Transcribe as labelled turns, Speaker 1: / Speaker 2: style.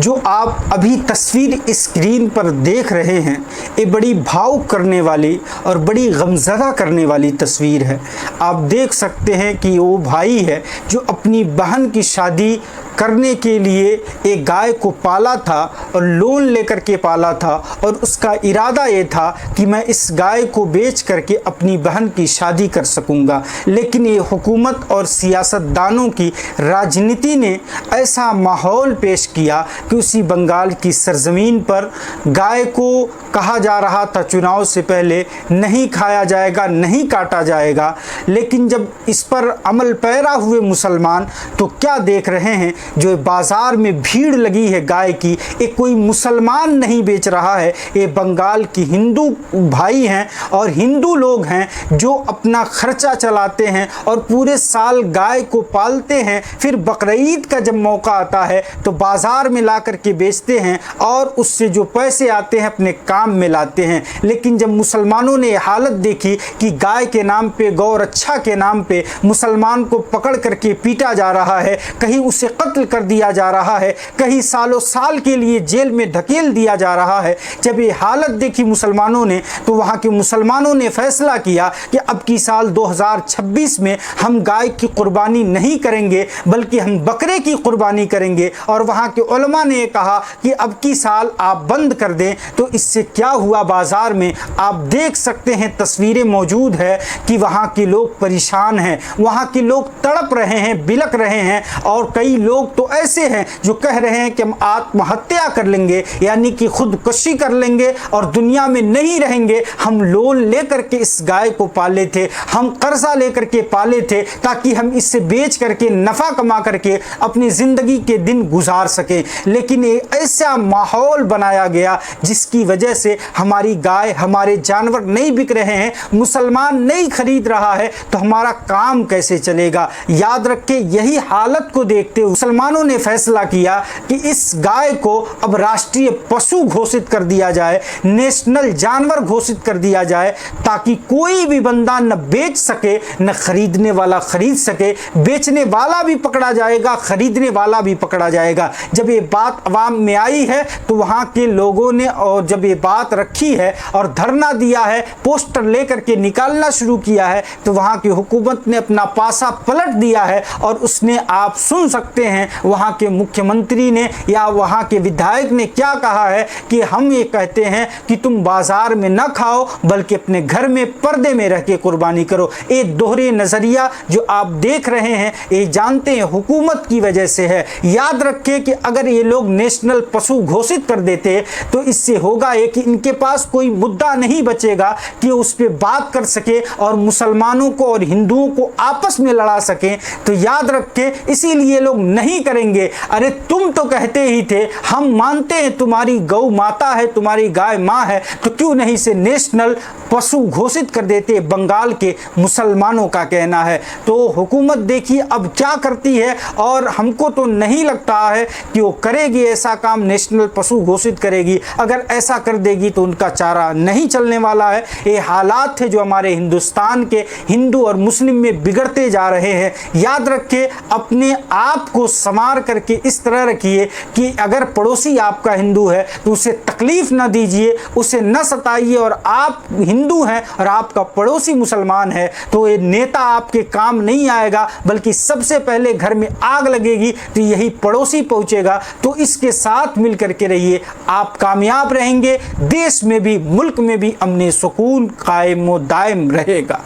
Speaker 1: जो आप अभी तस्वीर स्क्रीन पर देख रहे हैं, ये बड़ी भावुक करने वाली और बड़ी गमज़दा करने वाली तस्वीर है। आप देख सकते हैं कि वो भाई है जो अपनी बहन की शादी करने के लिए एक गाय को पाला था और लोन लेकर के पाला था, और उसका इरादा ये था कि मैं इस गाय को बेच करके अपनी बहन की शादी कर सकूंगा। लेकिन ये हुकूमत और सियासतदानों की राजनीति ने ऐसा माहौल पेश किया कि उसी बंगाल की सरजमीन पर गाय को कहा जा रहा था चुनाव से पहले नहीं खाया जाएगा, नहीं काटा जाएगा। लेकिन जब इस पर अमल पैरा हुए मुसलमान तो क्या देख रहे हैं, जो बाज़ार में भीड़ लगी है गाय की, ये कोई मुसलमान नहीं बेच रहा है, ये बंगाल की हिंदू भाई हैं और हिंदू लोग हैं जो अपना खर्चा चलाते हैं और पूरे साल गाय को पालते हैं। फिर बकरीद का जब मौका आता है तो बाज़ार में ला कर के बेचते हैं और उससे जो पैसे आते हैं अपने काम में लाते हैं। लेकिन जब मुसलमानों ने हालत देखी कि गाय के नाम पे, गौ रक्षा के नाम पे मुसलमान को पकड़ करके पीटा जा रहा है, कहीं उसे कत्ल कर दिया जा रहा है, कहीं सालों साल के लिए जेल में धकेल दिया जा रहा है, जब ये हालत देखी मुसलमानों ने तो वहाँ के मुसलमानों ने फैसला किया कि अब की साल 2026 में हम गाय की कुर्बानी नहीं करेंगे बल्कि हम बकरे की कुर्बानी करेंगे। और वहाँ के उलमा ने कहा कि अब की साल आप बंद कर दें। तो इससे क्या हुआ, बाज़ार में आप देख सकते हैं, तस्वीरें मौजूद है कि वहाँ के लोग परेशान हैं, वहाँ के लोग तड़प रहे हैं, बिलक रहे हैं। और कई लोग तो ऐसे हैं जो कह रहे हैं कि हम आत्महत्या कर लेंगे, यानी कि खुदकुशी कर लेंगे और दुनिया में नहीं रहेंगे। हम लोन लेकर के इस गाय को पाले थे, हम कर्जा लेकर के पाले थे ताकि हम इससे बेच करके नफ़ा कमा करके अपनी ज़िंदगी के दिन गुजार सकें। लेकिन ये ऐसा माहौल बनाया गया जिसकी वजह से हमारी गाय, हमारे जानवर नहीं बिक रहे हैं, मुसलमान नहीं खरीद रहा है, तो हमारा काम कैसे चलेगा। याद रखें, यही हालत को देखते हुए मुसलमानों ने फैसला किया कि इस गाय को अब राष्ट्रीय पशु घोषित कर दिया जाए, नेशनल जानवर घोषित कर दिया जाए, ताकि कोई भी बंदा न बेच सके, न खरीदने वाला खरीद सके। बेचने वाला भी पकड़ा जाएगा, खरीदने वाला भी पकड़ा जाएगा। जब ये बात अवाम में आई है तो वहाँ के लोगों ने, और जब ये बात रखी है और धरना दिया है, पोस्टर लेकर के निकालना शुरू किया है, तो वहाँ की हुकूमत ने अपना पासा पलट दिया है। और उसने, आप सुन सकते हैं, वहाँ के मुख्यमंत्री ने या वहाँ के विधायक ने क्या कहा है कि हम ये कहते हैं कि तुम बाजार में ना खाओ बल्कि अपने घर में पर्दे में रह के कुर्बानी करो। ये दोहरे नज़रिया जो आप देख रहे हैं, ये जानते हैं हुकूमत की वजह से है। याद रखें कि अगर ये लोग नेशनल पशु घोषित कर देते तो इससे होगा ये कि इनके पास कोई मुद्दा नहीं बचेगा कि उस पर बात कर सके और मुसलमानों को और हिंदुओं को आपस में लड़ा सकें। तो याद रखें, इसीलिए लोग नहीं करेंगे। अरे तुम तो कहते ही थे हम मानते हैं तुम्हारी गौ माता है, तुम्हारी गाय माँ है, तो क्यों नहीं से नेशनल पशु घोषित कर देते, बंगाल के मुसलमानों का कहना है। तो हुकूमत देखिए अब क्या करती है, और हमको तो नहीं लगता है कि वो करेगी ऐसा काम, नेशनल पशु घोषित करेगी। अगर ऐसा कर देगी तो उनका चारा नहीं चलने वाला है। ये हालात थे जो हमारे हिंदुस्तान के हिंदू और मुस्लिम में बिगड़ते जा रहे हैं। याद रखिए, अपने आप को संवार करके इस तरह रखिए कि अगर पड़ोसी आपका हिंदू है तो उसे तकलीफ न दीजिए, उसे न सताइए। और आप हिंदू हैं और आपका पड़ोसी मुसलमान है तो ये नेता आपके काम नहीं आएगा, बल्कि सबसे पहले घर में आग लगेगी तो यही पड़ोसी पहुंचेगा। तो इसके साथ मिल करके रहिए, आप कामयाब रहेंगे। देश में भी, मुल्क में भी अमन सुकून कायम व दायम रहेगा।